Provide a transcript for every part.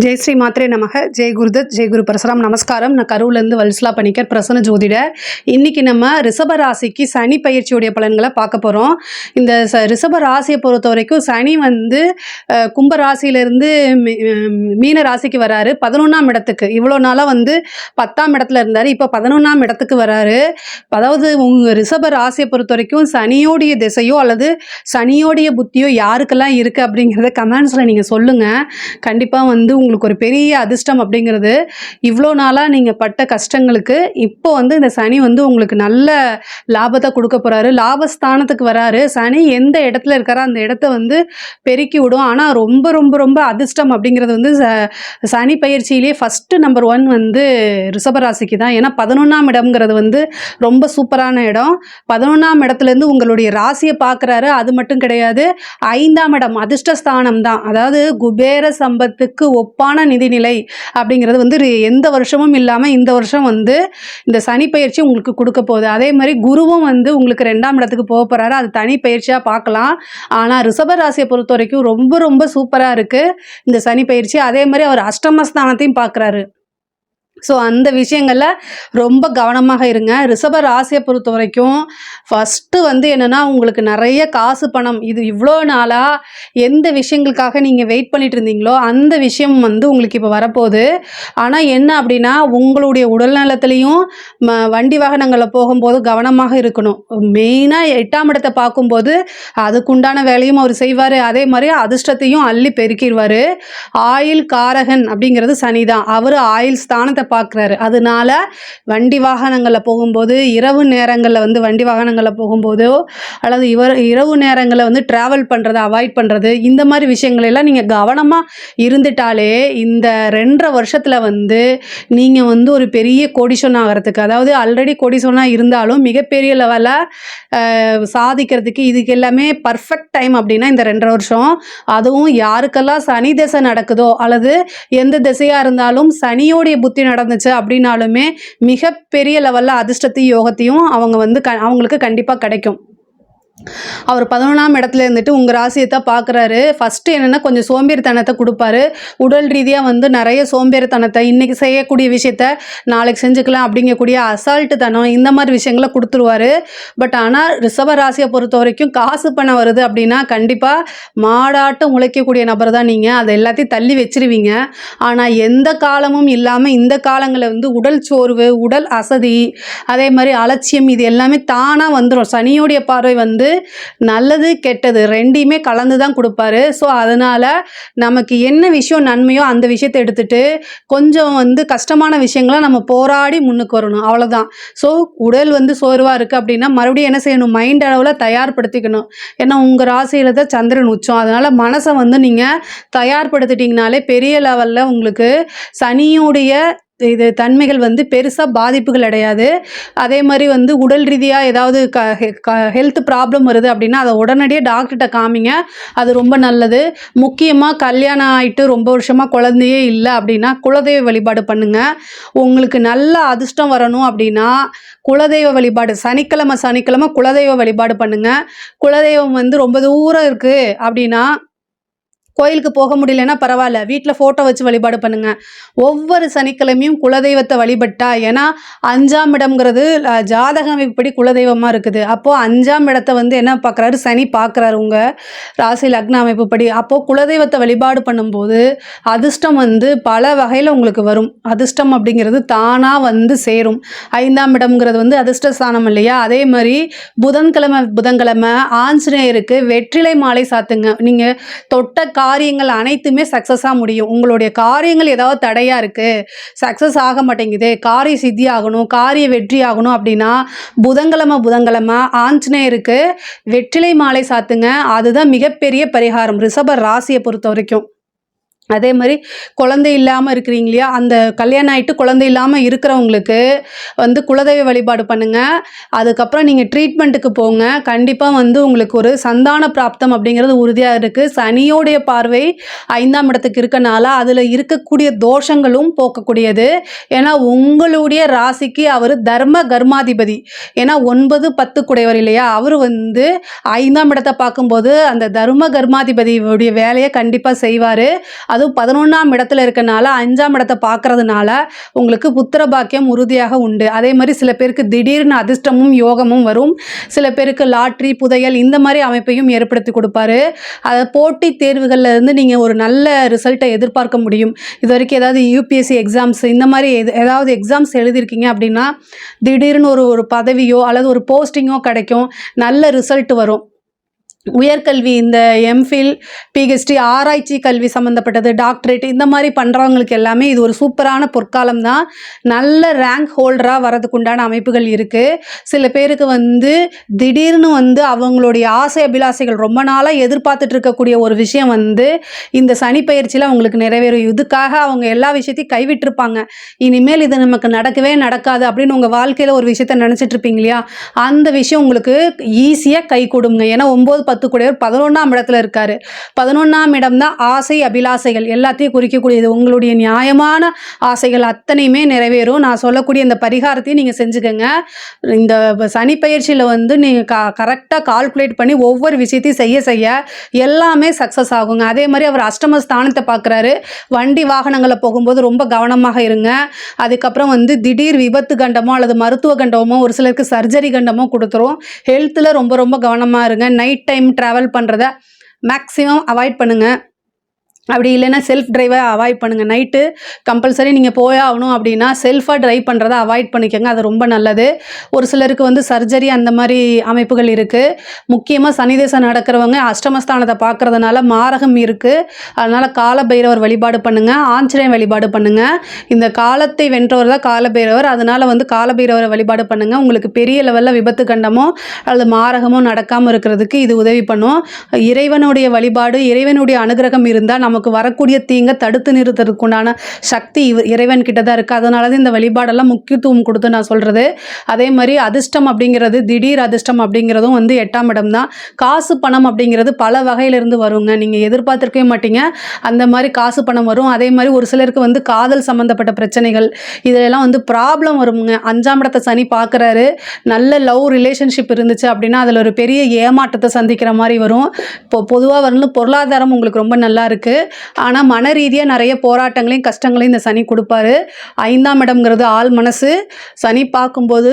ஜெய் ஸ்ரீ மாத்ரே நமக. ஜெய் குருதத், ஜெய் குரு பரசுராம். நமஸ்காரம். நான் கரூர்லேருந்து வல்சலா பணிக்கர், பிரசன்ன ஜோதிடர். இன்றைக்கி நம்ம ரிஷப ராசிக்கு சனி பயிற்சியுடைய பலன்களை பார்க்க போகிறோம். இந்த ரிஷப ராசியை பொறுத்த வரைக்கும் சனி கும்ப ராசியிலேருந்து மீன ராசிக்கு வராரு. 11ஆம் இடத்துக்கு. இவ்வளோ நாளாக 10ஆம் இடத்துல இருந்தார். இப்போ 11ஆம் இடத்துக்கு வராரு. அதாவது உங்கள் ரிஷப ராசியை பொறுத்த வரைக்கும் சனியோடைய திசையோ அல்லது சனியோடைய புத்தியோ யாருக்கெல்லாம் இருக்குது அப்படிங்கிறத கமெண்ட்ஸில் நீங்கள் சொல்லுங்கள். கண்டிப்பாக உங்களுக்கு ஒரு பெரிய அதிர்ஷ்டம் அப்படிங்கிறது இவ்வளோ நாளாக நீங்கள் பட்ட கஷ்டங்களுக்கு இப்போ இந்த சனி உங்களுக்கு நல்ல லாபத்தை கொடுக்க போகிறாரு. லாபஸ்தானத்துக்கு வராரு. சனி எந்த இடத்துல இருக்காரோ அந்த இடத்த பெருக்கி விடும். ஆனால் ரொம்ப ரொம்ப ரொம்ப அதிர்ஷ்டம் அப்படிங்கிறது சனி பயிற்சியிலேயே ஃபஸ்ட்டு நம்பர் 1 ரிஷபராசிக்கு தான். ஏன்னா 11ஆம் இடம்ங்கிறது ரொம்ப சூப்பரான இடம். 11ஆம் இடத்துலேருந்து உங்களுடைய ராசியை பார்க்குறாரு. அது மட்டும் கிடையாது, 5ஆம் இடம் அதிர்ஷ்டஸ்தானம் தான். அதாவது குபேர சம்பத்துக்கு ஒப்பான நிதிநிலை அப்படிங்கிறது எந்த வருஷமும் இல்லாமல் இந்த வருஷம் இந்த சனி பயிற்சி உங்களுக்கு கொடுக்க போகுது. அதே மாதிரி குருவும் உங்களுக்கு 2ஆம் இடத்துக்கு போக போகிறாரு. அது தனி பயிற்சியாக பார்க்கலாம். ஆனால் ரிஷப ராசியை பொறுத்த வரைக்கும் ரொம்ப ரொம்ப சூப்பராக இருக்குது இந்த சனி பயிற்சி. அதே மாதிரி அவர் அஷ்டமஸ்தானத்தையும் பார்க்குறாரு. ஸோ அந்த விஷயங்களில் ரொம்ப கவனமாக இருங்க. ரிஷப ராசியை பொறுத்த வரைக்கும் ஃபஸ்ட்டு என்னென்னா உங்களுக்கு நிறைய காசு பணம் இது இவ்வளோ நாளாக எந்த விஷயங்களுக்காக நீங்கள் வெயிட் பண்ணிட்டு இருந்தீங்களோ அந்த விஷயம் உங்களுக்கு இப்போ வரப்போகுது. ஆனால் என்ன அப்படின்னா உங்களுடைய உடல்நலத்துலேயும் வண்டி வாகனங்களில் போகும்போது கவனமாக இருக்கணும். மெயினாக 8ஆம் இடத்தை பார்க்கும்போது அதுக்குண்டான வேலையும் அவர் செய்வார். அதே மாதிரி அதிர்ஷ்டத்தையும் அள்ளி பெருக்கிடுவார். ஆயில் காரகன் அப்படிங்கிறது சனி தான். அவர் ஆயில் ஸ்தானத்தை பார்க்குறாரு. அதனால வண்டி வாகனங்களில் போகும்போது இரவு நேரங்களில் வண்டி வாகனங்களில் போகும்போதோ அல்லது இரவு நேரங்களில் ட்ராவல் பண்ணுறதை அவாய்ட் பண்ணுறது, இந்த மாதிரி விஷயங்களெல்லாம் நீங்கள் கவனமாக இருந்துட்டாலே இந்த 2.5 வருஷத்தில் நீங்கள் ஒரு பெரிய கோடீஸ்வரன் ஆகிறதுக்கு, அதாவது ஆல்ரெடி கோடீஸ்வரனாக இருந்தாலும் மிகப்பெரிய லெவலில் சாதிக்கிறதுக்கு இதுக்கு எல்லாமே பர்ஃபெக்ட் டைம் அப்படின்னா இந்த 2.5 வருஷம். அதுவும் யாருக்கெல்லாம் சனி திசை நடக்குதோ அல்லது எந்த திசையாக இருந்தாலும் சனியோடைய புத்தி நடந்துச்சு அப்படின்னாலுமே மிகப்பெரிய லெவலில் அதிர்ஷ்டத்தையும் யோகத்தையும் அவங்களுக்கு கண்டிப்பாக கிடைக்கும். அவர் 11ஆம் இடத்துல இருந்துட்டு உங்கள் ராசியை தான் பார்க்குறாரு. ஃபஸ்ட்டு என்னென்னா கொஞ்சம் சோம்பேறித்தனத்தை கொடுப்பாரு. உடல் ரீதியாக நிறைய சோம்பேறித்தனத்தை, இன்றைக்கி செய்யக்கூடிய விஷயத்த நாளைக்கு செஞ்சுக்கலாம் அப்படிங்கக்கூடிய அசால்ட்டு தனம், இந்த மாதிரி விஷயங்களை கொடுத்துருவார். பட் ஆனால் ரிஷப ராசியை பொறுத்த வரைக்கும் காசு பணம் வருது அப்படின்னா கண்டிப்பாக மாடாட்டம் உழைக்கக்கூடிய நபர் தான் நீங்கள். அதை எல்லாத்தையும் தள்ளி வச்சிருவீங்க. ஆனால் எந்த காலமும் இல்லாமல் இந்த காலங்களில் உடல் சோர்வு, உடல் அசதி, அதே மாதிரி அலட்சியம், இது எல்லாமே தானாக வந்துடும். சனியோடைய பார்வை நல்லது கெட்டது ரெண்டையுமே கலந்து தான் கொடுப்பாரு. ஸோ அதனால் நமக்கு என்ன விஷயம் நன்மையோ அந்த விஷயத்தை எடுத்துகிட்டு கொஞ்சம் கஷ்டமான விஷயங்களை நம்ம போராடி முன்னுக்கு வரணும். அவ்வளோதான். ஸோ உடல் சோர்வாக இருக்குது அப்படின்னா மறுபடியும் என்ன செய்யணும், மைண்ட் அளவில் தயார்படுத்திக்கணும். ஏன்னா உங்கள் ராசியில் தான் சந்திரன் உச்சம். அதனால் மனசை நீங்கள் தயார்படுத்திட்டிங்கனாலே பெரிய லெவலில் உங்களுக்கு சனியுடைய இது தன்மைகள் பெருசாக பாதிப்புகள் அடையாது. அதே மாதிரி உடல் ரீதியாக ஏதாவது ஹெல்த் ப்ராப்ளம் வருது அப்படின்னா அதை உடனடியாக டாக்டர்கிட்ட காமிங்க. அது ரொம்ப நல்லது. முக்கியமாக கல்யாணம் ஆகிட்டு ரொம்ப வருஷமாக குழந்தையே இல்லை அப்படின்னா குலதெய்வ வழிபாடு பண்ணுங்கள். உங்களுக்கு நல்ல அதிர்ஷ்டம் வரணும் அப்படின்னா குலதெய்வ வழிபாடு சனிக்கிழமை குலதெய்வ வழிபாடு பண்ணுங்கள். குலதெய்வம் ரொம்ப தூரம் இருக்குது அப்படின்னா கோயிலுக்கு போக முடியலன்னா பரவாயில்ல, வீட்டில் ஃபோட்டோ வச்சு வழிபாடு பண்ணுங்கள். ஒவ்வொரு சனிக்கிழமையும் குலதெய்வத்தை வழிபட்டா, ஏன்னா 5ஆம் இடம்ங்கிறது ஜாதக அமைப்புப்படி குலதெய்வமாக இருக்குது. அப்போது 5ஆம் இடத்தை என்ன பார்க்குறாரு, சனி பார்க்குறாரு உங்கள் ராசி லக்ன அமைப்புப்படி. அப்போது குலதெய்வத்தை வழிபாடு பண்ணும்போது அதிர்ஷ்டம் பல வகையில் உங்களுக்கு வரும். அதிர்ஷ்டம் அப்படிங்கிறது தானாக சேரும். 5ஆம் இடம்ங்கிறது அதிர்ஷ்டஸ்தானம் இல்லையா? அதே மாதிரி புதன்கிழமை ஆஞ்சநேயருக்கு வெற்றிலை மாலை சாத்துங்க. நீங்கள் தொட்ட காரியங்கள் அனைத்துமே சக்ஸஸாக முடியும். உங்களுடைய காரியங்கள் ஏதாவது தடையாக இருக்குது, சக்ஸஸ் ஆக மாட்டேங்குது, காரிய சித்தி ஆகணும், காரிய வெற்றி ஆகணும் அப்படின்னா புதன்கிழமை ஆஞ்சநேயருக்கு வெற்றிலை மாலை சாத்துங்க. அதுதான் மிகப்பெரிய பரிகாரம் ரிஷப ராசியை பொறுத்த வரைக்கும். அதே மாதிரி குழந்தை இல்லாமல் இருக்கிறீங்க இல்லையா, அந்த கல்யாணம் ஆகிட்டு குழந்தை இல்லாமல் இருக்கிறவங்களுக்கு குலதெய்வ வழிபாடு பண்ணுங்கள். அதுக்கப்புறம் நீங்கள் ட்ரீட்மெண்ட்டுக்கு போங்க. கண்டிப்பாக உங்களுக்கு ஒரு சந்தான பிராப்தம் அப்படிங்கிறது உறுதியாக இருக்குது. சனியோடைய பார்வை 5ஆம் இடத்துக்கு இருக்கனால அதில் இருக்கக்கூடிய தோஷங்களும் போக்கக்கூடியது. ஏன்னா உங்களுடைய ராசிக்கு அவர் தர்ம கர்மாதிபதி. ஏன்னா 9, 10 குடையவர் இல்லையா, அவர் 5ஆம் இடத்தை பார்க்கும்போது அந்த தர்ம கர்மாதிபதியுடைய வேலையை கண்டிப்பாக செய்வார். அதுவும் 11ஆம் இடத்துல இருக்கனால 5ஆம் இடத்தை பார்க்கறதுனால உங்களுக்கு புத்திர பாக்கியம் உறுதியாக உண்டு. அதே மாதிரி சில பேருக்கு திடீர்னு அதிர்ஷ்டமும் யோகமும் வரும். சில பேருக்கு லாட்ரி, புதையல் இந்த மாதிரி அமைப்பையும் ஏற்படுத்தி கொடுப்பாரு. அதை போட்டித் தேர்வுகளில் இருந்து நீங்கள் ஒரு நல்ல ரிசல்ட்டை எதிர்பார்க்க முடியும். இது வரைக்கும் ஏதாவது யூபிஎஸ்சி எக்ஸாம்ஸ் இந்த மாதிரி ஏதாவது எக்ஸாம்ஸ் எழுதியிருக்கீங்க அப்படின்னா திடீர்னு ஒரு பதவியோ அல்லது ஒரு போஸ்டிங்கோ கிடைக்கும். நல்ல ரிசல்ட் வரும். உயர்கல்வி இந்த எம்ஃபில், பிஹெச்டி, ஆராய்ச்சி கல்வி சம்மந்தப்பட்டது, டாக்டரேட் இந்த மாதிரி பண்ணுறவங்களுக்கு எல்லாமே இது ஒரு சூப்பரான பொற்காலம் தான். நல்ல ரேங்க் ஹோல்டராக வரதுக்கு உண்டான அமைப்புகள் இருக்குது. சில பேருக்கு வந்து திடீர்னு வந்து அவங்களுடைய ஆசை அபிலாசைகள் ரொம்ப நாளாக எதிர்பார்த்துட்டு இருக்கக்கூடிய ஒரு விஷயம் வந்து இந்த சனி பயிற்சியில் அவங்களுக்கு நிறைவேறும். இதுக்காக அவங்க எல்லா விஷயத்தையும் கைவிட்டிருப்பாங்க. இனிமேல் இது நமக்கு நடக்கவே நடக்காது அப்படின்னு உங்கள் வாழ்க்கையில் ஒரு விஷயத்த நினச்சிட்டு இருப்பீங்க இல்லையா, அந்த விஷயம் உங்களுக்கு ஈஸியாக கை கொடுங்க. ஏன்னா 9, 10 கூடியவர் 11ஆம் இடத்துல இருக்காரு. 11ஆம் இடம் தான் ஆசை அபிலாசைகள் எல்லாத்தையும் குறிக்கக்கூடியது. உங்களுடைய நியாயமான ஆசைகள் அத்தனையுமே நிறைவேறும். நான் சொல்லக்கூடிய இந்த பரிகாரத்தையும் நீங்கள் செஞ்சுக்கோங்க. இந்த சனி பயிற்சியில் வந்து நீங்கள் கரெக்டாக கால்குலேட் பண்ணி ஒவ்வொரு விஷயத்தையும் செய்ய எல்லாமே சக்ஸஸ் ஆகுங்க. அதே மாதிரி அவர் அஷ்டம ஸ்தானத்தை பார்க்குறாரு. வண்டி வாகனங்களை போகும்போது ரொம்ப கவனமாக இருங்க. அதுக்கப்புறம் வந்து திடீர் விபத்து கண்டமோ அல்லது மருத்துவ கண்டமோ, ஒரு சிலருக்கு சர்ஜரி கண்டமோ கொடுத்துரும். ஹெல்த்தில் ரொம்ப கவனமாக இருங்க. நைட் டைம் ட்ராவல் பண்ணுறத மேக்ஸிமம் அவாய்ட் பண்ணுங்கள். அப்படி இல்லைன்னா செல்ஃப் ட்ரைவை அவாய்ட் பண்ணுங்கள். நைட்டு கம்பல்சரி நீங்கள் போயாகணும் அப்படின்னா செல்ஃபாக ட்ரைவ் பண்ணுறதை அவாய்ட் பண்ணிக்கோங்க. அது ரொம்ப நல்லது. ஒரு சிலருக்கு வந்து சர்ஜரி அந்த மாதிரி அமைப்புகள் இருக்குது. முக்கியமாக சனி தேசம் நடக்கிறவங்க அஷ்டமஸ்தானத்தை பார்க்குறதுனால மாரகம் இருக்குது. அதனால் காலபைரவர் வழிபாடு பண்ணுங்கள். ஆஞ்சநேயர் வழிபாடு பண்ணுங்கள். இந்த காலத்தை வென்றவர் தான் காலபைரவர். அதனால் வந்து காலபைரவரை வழிபாடு பண்ணுங்கள். உங்களுக்கு பெரிய லெவலில் விபத்து கண்டமோ அல்லது மாரகமோ நடக்காமல் இருக்கிறதுக்கு இது உதவி பண்ணும். இறைவனுடைய வழிபாடு, இறைவனுடைய அனுகிரகம் இருந்தால் நமக்கு வரக்கூடிய தீங்கை தடுத்து நிறுத்துறதுக்கு உண்டான சக்தி இறைவன் கிட்ட தான் இருக்குது. அதனால தான் இந்த வழிபாடெல்லாம் முக்கியத்துவம் கொடுத்து நான் சொல்கிறது. அதே மாதிரி அதிர்ஷ்டம் அப்படிங்கிறது, திடீர் அதிர்ஷ்டம் அப்படிங்கிறதும் வந்து 8ஆம் இடம் தான். காசு பணம் அப்படிங்கிறது பல வகையிலிருந்து வருங்க. நீங்கள் எதிர்பார்த்துருக்கவே மாட்டீங்க அந்த மாதிரி காசு பணம் வரும். அதே மாதிரி ஒரு சிலருக்கு வந்து காதல் சம்மந்தப்பட்ட பிரச்சனைகள் இதெல்லாம் வந்து ப்ராப்ளம் வருங்க. 5ஆம் இடத்தை சனி பார்க்குறாரு. நல்ல லவ் ரிலேஷன்ஷிப் இருந்துச்சு அப்படின்னா அதில் ஒரு பெரிய ஏமாற்றத்தை சந்திக்கிற மாதிரி வரும். இப்போ பொதுவாக வந்து பொருளாதாரம் உங்களுக்கு ரொம்ப நல்லா இருக்குது. ஆனால் மன ரீதியாக நிறைய போராட்டங்களையும் கஷ்டங்களையும் இந்த சனி கொடுப்பாரு. 5ஆம் இடம்ங்கிறது ஆள் மனசு. சனி பார்க்கும்போது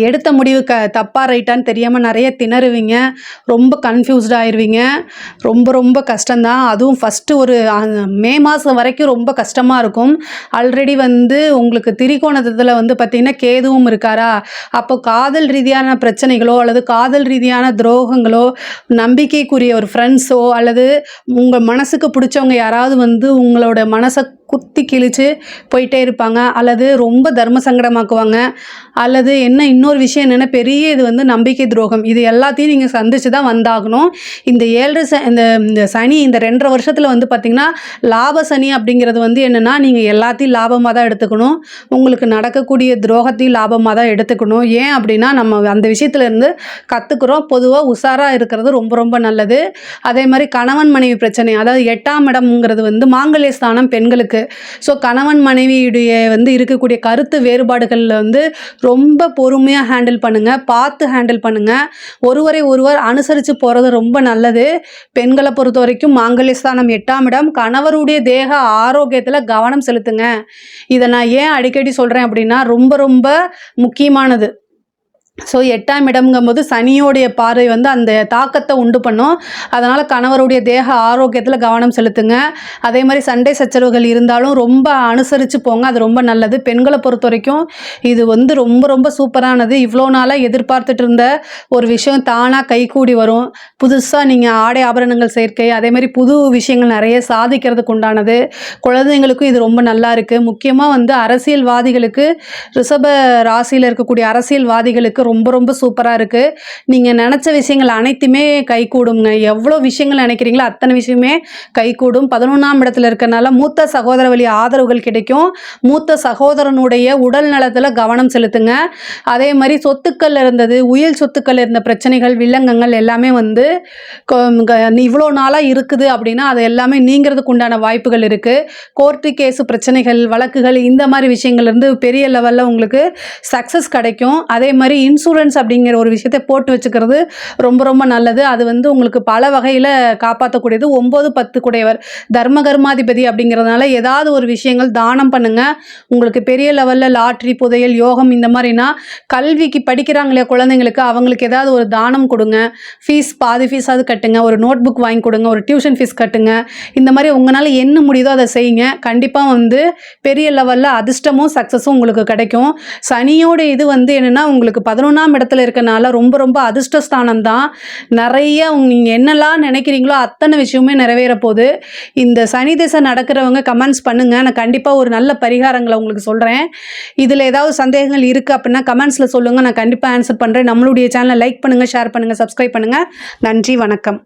எடுத்த முடிவு தப்பாக ரைட்டான்னு தெரியாமல் நிறைய திணறுவீங்க. ரொம்ப கன்ஃபியூஸ்ட் ஆயிடுவீங்க. ரொம்ப கஷ்டம்தான். அதுவும் ஃபஸ்ட்டு ஒரு மே மாதம் வரைக்கும் ரொம்ப கஷ்டமாக இருக்கும். ஆல்ரெடி வந்து உங்களுக்கு திரிகோணத்தில் வந்து பார்த்திங்கன்னா கேதுவும் இருக்காரா, அப்போ காதல் ரீதியான பிரச்சனைகளோ அல்லது காதல் ரீதியான துரோகங்களோ, நம்பிக்கைக்குரிய ஒரு ஃப்ரெண்ட்ஸோ அல்லது உங்கள் மனசுக்கு பிடிச்சவங்க யாராவது வந்து உங்களோட மனசை குத்தி கிழிச்சு போயிட்டே இருப்பாங்க, அல்லது ரொம்ப தர்ம சங்கடமாக்குவாங்க, அல்லது என்ன இன்னொரு விஷயம் என்னென்னா பெரிய இது வந்து நம்பிக்கை துரோகம். இது எல்லாத்தையும் நீங்கள் சந்தித்து தான் வந்தாகணும். இந்த 7 இந்த சனி இந்த 2.5 வருஷத்தில் வந்து பார்த்திங்கன்னா லாப சனி அப்படிங்கிறது வந்து என்னென்னா நீங்கள் எல்லாத்தையும் லாபமாக தான் எடுத்துக்கணும். உங்களுக்கு நடக்கக்கூடிய துரோகத்தையும் லாபமாக தான் எடுத்துக்கணும். ஏன் அப்படின்னா நம்ம அந்த விஷயத்துலேருந்து கற்றுக்குறோம். பொதுவாக உஷாராக இருக்கிறது ரொம்ப நல்லது. அதே மாதிரி கணவன் மனைவி பிரச்சனை, அதாவது 8ஆம் இடம்ங்கிறது வந்து மாங்கல்ய ஸ்தானம் பெண்களுக்கு. ஸோ கணவன் மனைவியுடைய வந்து இருக்கக்கூடிய கருத்து வேறுபாடுகளில் வந்து ரொம்ப பொறுமையாக ஹேண்டில் பண்ணுங்கள். பார்த்து ஹேண்டில் பண்ணுங்கள். ஒருவர் அனுசரித்து போகிறது ரொம்ப நல்லது. பெண்களை பொறுத்த வரைக்கும் மாங்கல்யஸ்தானம் 8ஆம் இடம். கணவருடைய தேக ஆரோக்கியத்தில் கவனம் செலுத்துங்க. இதை நான் ஏன் அடிக்கடி சொல்கிறேன் அப்படின்னா ரொம்ப முக்கியமானது. ஸோ 8ஆம் இடம்ங்கும்போது சனியோடைய பார்வை வந்து அந்த தாக்கத்தை உண்டு பண்ணும். அதனால் கணவருடைய தேக ஆரோக்கியத்தில் கவனம் செலுத்துங்க. அதே மாதிரி சண்டை சச்சரவுகள் இருந்தாலும் ரொம்ப அனுசரித்து போங்க. அது ரொம்ப நல்லது. பெண்களை பொறுத்த வரைக்கும் இது வந்து ரொம்ப சூப்பரானது. இவ்வளோ நாளாக எதிர்பார்த்துட்டு இருந்த ஒரு விஷயம் தானாக கைகூடி வரும். புதுசாக நீங்கள் ஆடை ஆபரணங்கள் சேர்க்கை, அதே மாதிரி புது விஷயங்கள் நிறைய சாதிக்கிறதுக்கு உண்டானது. குழந்தைங்களுக்கும் இது ரொம்ப நல்லா இருக்குது. முக்கியமாக வந்து அரசியல்வாதிகளுக்கு, ரிஷப ராசியில் இருக்கக்கூடிய அரசியல்வாதிகளுக்கு ரொம்ப சூப்பராக இருக்குது. நீங்கள் நினச்ச விஷயங்கள் அனைத்துமே கைகூடுங்க. எவ்வளோ விஷயங்கள் நினைக்கிறீங்களோ அத்தனை விஷயமே கைகூடும். 11ஆம் இடத்துல இருக்கனால மூத்த சகோதர வழி ஆதரவுகள் கிடைக்கும். மூத்த சகோதரனுடைய உடல் நலத்தில் கவனம் செலுத்துங்க. அதே மாதிரி சொத்துக்கள் இருந்தது, உயிர் சொத்துக்கள் இருந்த பிரச்சனைகள், வில்லங்கங்கள் எல்லாமே வந்து இவ்வளோ நாளாக இருக்குது அப்படின்னா அது எல்லாமே நீங்கிறதுக்கு உண்டான வாய்ப்புகள் இருக்குது. கோர்ட்டு கேஸு பிரச்சனைகள், வழக்குகள் இந்த மாதிரி விஷயங்கள்லேருந்து பெரிய லெவலில் உங்களுக்கு சக்ஸஸ் கிடைக்கும். அதே மாதிரி இன்சூரன்ஸ் அப்படிங்கிற ஒரு விஷயத்தை போட்டு வச்சுக்கிறது ரொம்ப ரொம்ப நல்லது. அது வந்து உங்களுக்கு பல வகையில் காப்பாற்றக்கூடியது. 9 10 கூடையவர் தர்மகர்மாதிபதி அப்படிங்கிறதுனால ஏதாவது ஒரு விஷயங்கள் தானம் பண்ணுங்கள். உங்களுக்கு பெரிய லெவலில் லாட்ரி, புதையல், யோகம் இந்த மாதிரினா கல்விக்கு படிக்கிறாங்க இல்லையா குழந்தைங்களுக்கு, அவங்களுக்கு ஏதாவது ஒரு தானம் கொடுங்க. ஃபீஸ் பாதி ஃபீஸாவது கட்டுங்க. ஒரு நோட் புக் வாங்கி கொடுங்க. ஒரு டியூஷன் ஃபீஸ் கட்டுங்க. இந்த மாதிரி உங்களால் என்ன முடியுதோ அதை செய்யுங்க. கண்டிப்பாக வந்து பெரிய லெவலில் அதிர்ஷ்டமும் சக்ஸஸும் உங்களுக்கு கிடைக்கும். சனியோட இது வந்து என்னென்னா உங்களுக்கு 11ஆம் இடத்துல இருக்கனால ரொம்ப ரொம்ப அதிர்ஷ்டஸ்தானம் தான். நிறைய நீங்கள் என்னெல்லாம் நினைக்கிறீங்களோ அத்தனை விஷயமே நிறைவேற போகுது. இந்த சனி திசை நடக்கிறவங்க கமெண்ட்ஸ் பண்ணுங்கள். நான் கண்டிப்பாக ஒரு நல்ல பரிகாரங்களை உங்களுக்கு சொல்கிறேன். இதில் ஏதாவது சந்தேகங்கள் இருக்குது அப்படின்னா கமெண்ட்ஸில் சொல்லுங்கள். நான் கண்டிப்பாக ஆன்சர் பண்ணுறேன். நம்மளுடைய சேனலை லைக் பண்ணுங்கள், ஷேர் பண்ணுங்கள், சப்ஸ்கிரைப் பண்ணுங்கள். நன்றி, வணக்கம்.